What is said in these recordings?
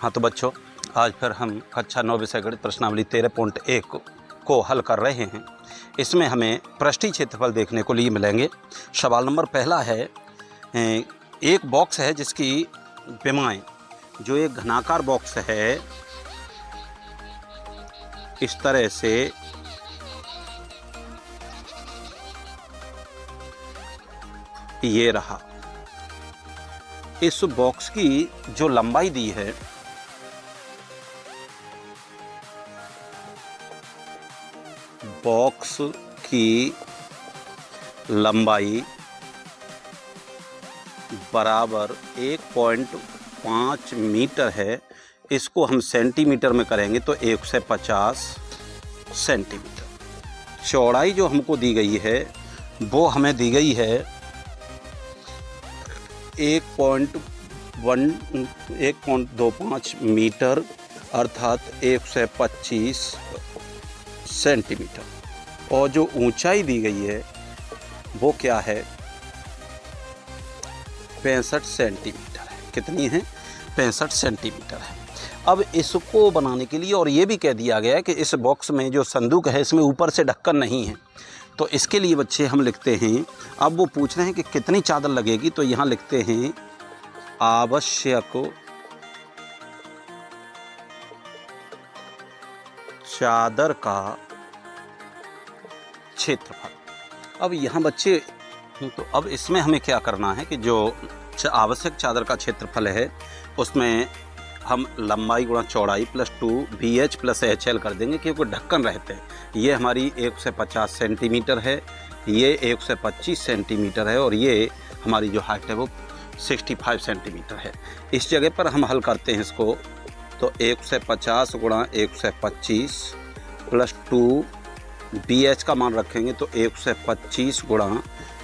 हाँ तो बच्चों, आज फिर हम कक्षा 9 विषय गणित प्रश्नावली 13.1 को हल कर रहे हैं। इसमें हमें पृष्ठीय क्षेत्रफल देखने को लिए मिलेंगे। सवाल नंबर पहला है, एक बॉक्स है जिसकी विमाएं, जो एक घनाकार बॉक्स है, इस तरह से ये रहा। इस बॉक्स की जो लंबाई दी है बॉक्स की लंबाई बराबर 1.5 मीटर है। इसको हम सेंटीमीटर में करेंगे तो 150 सेंटीमीटर। चौड़ाई जो हमको दी गई है वो हमें दी गई है 1.25 मीटर अर्थात 125 सेंटीमीटर। और जो ऊंचाई दी गई है वो क्या है, 65 सेंटीमीटर है। कितनी है? 65 सेंटीमीटर है। अब इसको बनाने के लिए और ये भी कह दिया गया है कि इस बॉक्स में जो संदूक है इसमें ऊपर से ढक्कन नहीं है, तो इसके लिए बच्चे हम लिखते हैं, अब वो पूछ रहे हैं कि कितनी चादर लगेगी, तो यहाँ लिखते हैं आवश्यक चादर का क्षेत्रफल। अब यहाँ बच्चे, तो अब इसमें हमें क्या करना है कि जो आवश्यक चादर का क्षेत्रफल है उसमें हम लंबाई गुणा चौड़ाई प्लस 2 BH प्लस HL कर देंगे, क्योंकि ढक्कन रहते हैं। ये हमारी 150 सेंटीमीटर है, ये 125 सेंटीमीटर है और ये हमारी जो हाइट है वो 65 सेंटीमीटर है। इस जगह पर हम हल करते हैं इसको, तो 150 गुणा 125 प्लस 2 BH का मान रखेंगे तो 125 गुणा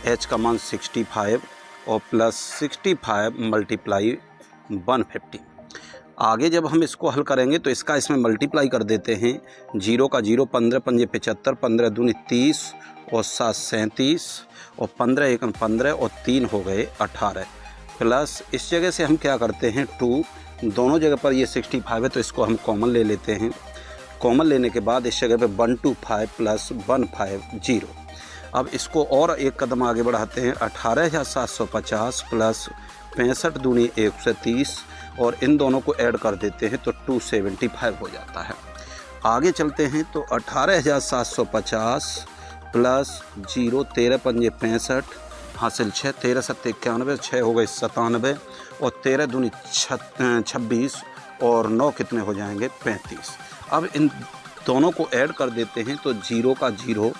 H का मान 65 और प्लस 65 मल्टीप्लाई 150। आगे जब हम इसको हल करेंगे तो इसका इसमें मल्टीप्लाई कर देते हैं। 0 का 0, 15 पंजे 75, 15 दूनी 30 और 7 37 और 15 एकम 15 और 3 हो गए 18 प्लस इस जगह से हम क्या करते हैं 2, दोनों जगह पर ये 65 है तो इसको हम कॉमन ले लेते हैं। कॉमन लेने के बाद इस जगह पे 125 प्लस 150। अब इसको और एक कदम आगे बढ़ाते हैं, 18,750 प्लस 65 दूनी 130 और इन दोनों को ऐड कर देते हैं तो 275 हो जाता है। आगे चलते हैं तो 18,750 प्लस 0, 13 पंजे 65 हासिल 6, 13 सत्ते 91, 6 हो गए 97 और 13 दूनी 26 और 9 कितने हो जाएंगे 35। अब इन दोनों को ऐड कर देते हैं तो 0 का 0,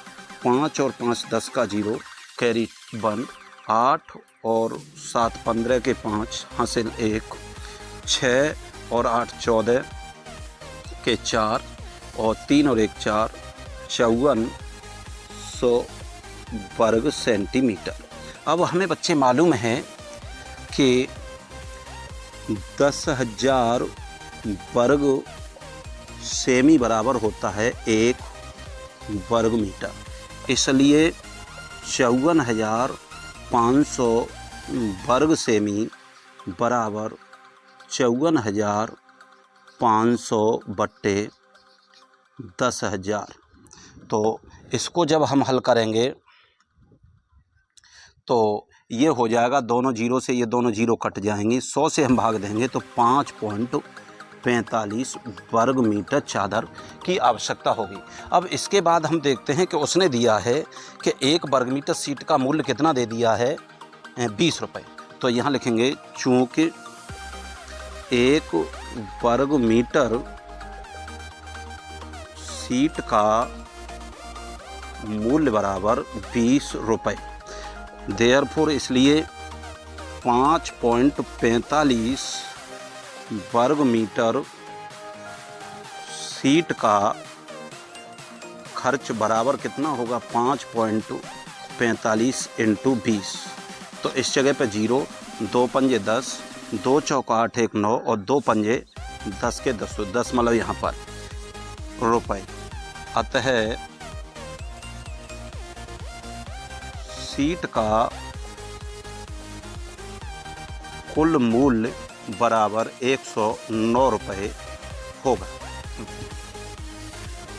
5 और 5 10 का 0 कैरी 1, 8 और 7 15 के 5 हासिल 1, 6 और 8 14 के 4 और 3 और 1 4, 5400 वर्ग सेंटीमीटर। अब हमें बच्चे मालूम है कि 10,000 वर्ग सेमी बराबर होता है 1 वर्ग मीटर, इसलिए 54,500 वर्ग सेमी बराबर 54,500 बट्टे 10,000। तो इसको जब हम हल करेंगे तो ये हो जाएगा, दोनों जीरो से ये दोनों जीरो कट जाएंगी, 100 से हम भाग देंगे तो 5.45 वर्ग मीटर चादर की आवश्यकता होगी। अब इसके बाद हम देखते हैं कि उसने दिया है कि 1 वर्ग मीटर सीट का मूल्य कितना दे दिया है 20 रुपये। तो यहाँ लिखेंगे चूँकि 1 वर्ग मीटर सीट का मूल्य बराबर 20 रुपये, देयरफॉर इसलिए 5.45 वर्ग मीटर सीट का खर्च बराबर कितना होगा 5.45 इंटू 20। तो इस जगह पे 0, 2 पंजे 10, 2 चौका 8 1 9 और 2 पंजे 10 के 10, 10 मतलब यहाँ पर रुपए। अतः सीट का कुल मूल्य बराबर 109 रुपये होगा।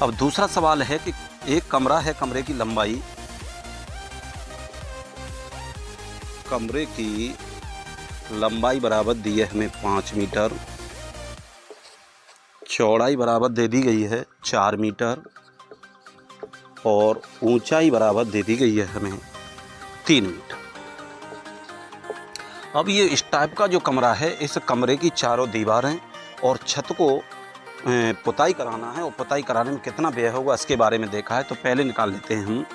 अब दूसरा सवाल है कि एक कमरा है, कमरे की लंबाई, कमरे की लंबाई बराबर दी है हमें 5 मीटर, चौड़ाई बराबर दे दी गई है 4 मीटर और ऊंचाई बराबर दे दी गई है हमें 3 मीटर। अब ये इस टाइप का जो कमरा है, इस कमरे की चारों दीवारें और छत को पुताई कराना है और पुताई कराने में कितना व्यय होगा इसके बारे में देखा है। तो पहले निकाल लेते हैं हम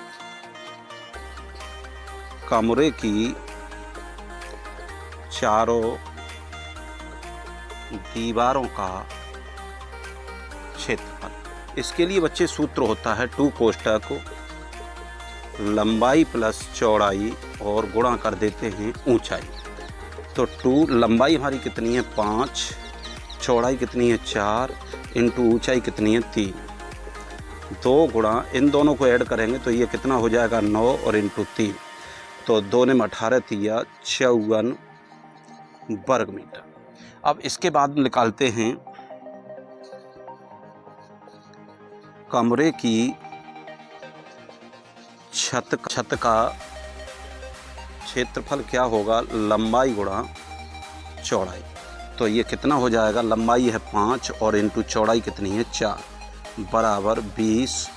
कमरे की चारों दीवारों का क्षेत्रफल। इसके लिए बच्चे सूत्र होता है 2 कोष्ठक लंबाई प्लस चौड़ाई और गुणा कर देते हैं ऊंचाई। तो 2 लंबाई हमारी कितनी है 5, चौड़ाई कितनी है 4 इंटू ऊंचाई कितनी है 3, 2 गुणा इन दोनों को ऐड करेंगे तो ये कितना हो जाएगा 9 और इंटू 3, तो 2 ने 18 तिया 54 वर्ग मीटर। अब इसके बाद निकालते हैं कमरे की छत का क्षेत्रफल क्या होगा, लंबाई गुणा चौड़ाई। तो ये कितना हो जाएगा, लंबाई है 5 और इंटू चौड़ाई कितनी है 4 बराबर 20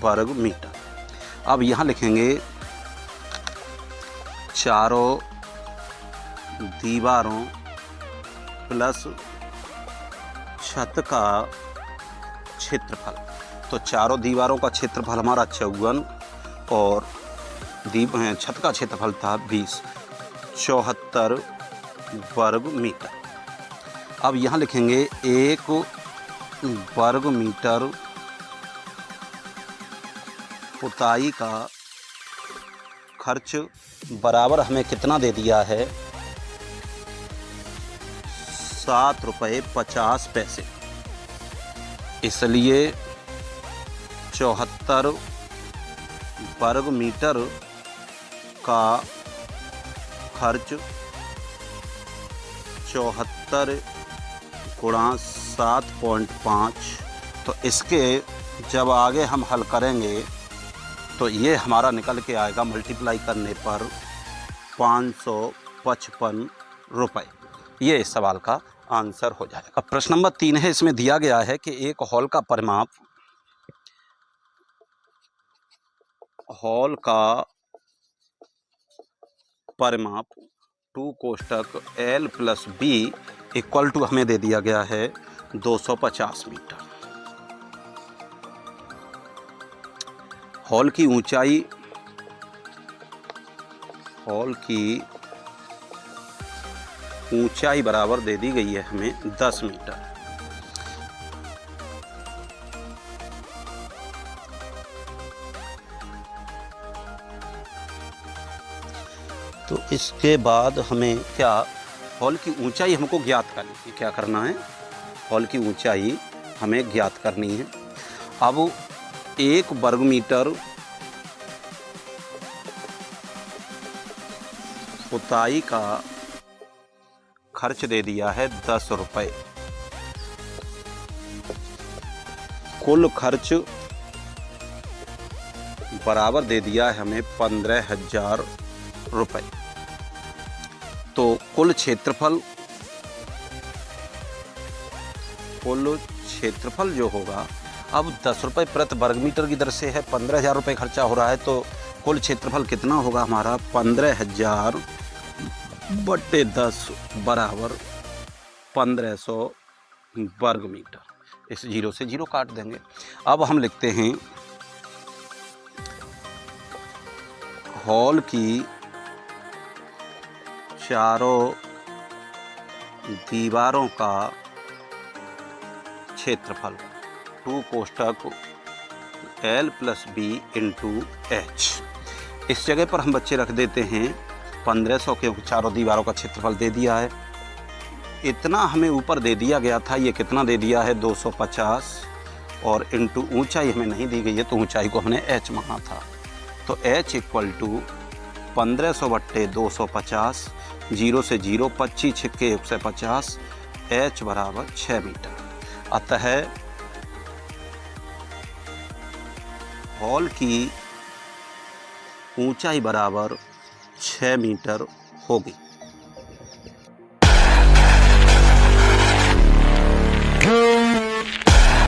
वर्ग मीटर। अब यहाँ लिखेंगे चारों दीवारों प्लस छत का क्षेत्रफल। तो चारों दीवारों का क्षेत्रफल हमारा 54 और छत का क्षेत्रफल था 20, 74 वर्ग मीटर। अब यहाँ लिखेंगे 1 वर्ग मीटर पुताई का खर्च बराबर हमें कितना दे दिया है 7 रुपये 50 पैसे। इसलिए 74 वर्ग मीटर का खर्च 74 गुणा 7.5। तो इसके जब आगे हम हल करेंगे तो ये हमारा निकल के आएगा मल्टीप्लाई करने पर 555 रुपये। ये इस सवाल का आंसर हो जाएगा। प्रश्न नंबर 3 है, इसमें दिया गया है कि एक हॉल का परिमाप, हॉल का परिमाप 2 कोष्ठक L plus B equal to हमें दे दिया गया है 250 मीटर। हॉल की ऊंचाई, हॉल की ऊंचाई बराबर दे दी गई है हमें 10 मीटर। तो इसके बाद हमें क्या, हॉल की ऊंचाई हमको ज्ञात करनी है। क्या करना है, हॉल की ऊंचाई हमें ज्ञात करनी है। अब 1 वर्ग मीटर पुताई का खर्च दे दिया है 10 रुपये। कुल खर्च बराबर दे दिया है हमें 15,000 रुपये। तो कुल क्षेत्रफल जो होगा, अब 10 रुपये प्रति वर्ग मीटर की दर से है, 15,000 रुपये खर्चा हो रहा है, तो कुल क्षेत्रफल कितना होगा हमारा 15,000 बटे 10 बराबर 1500 वर्ग मीटर। इस 0 से 0 काट देंगे। अब हम लिखते हैं हॉल की चारों दीवारों का क्षेत्रफल 2 कोष्ठक L plus B into H। इस जगह पर हम बच्चे रख देते हैं 1500 के चारों दीवारों का क्षेत्रफल दे दिया है। इतना हमें ऊपर दे दिया गया था, ये कितना दे दिया है 250 और इंटू ऊंचाई हमें नहीं दी गई है, तो ऊंचाई को हमने H माना था। तो H इक्वल टू 1500/250, 0 से 0, 25 छिक्के 150, h बराबर 6 मीटर। अतः हॉल की ऊंचाई बराबर 6 मीटर होगी।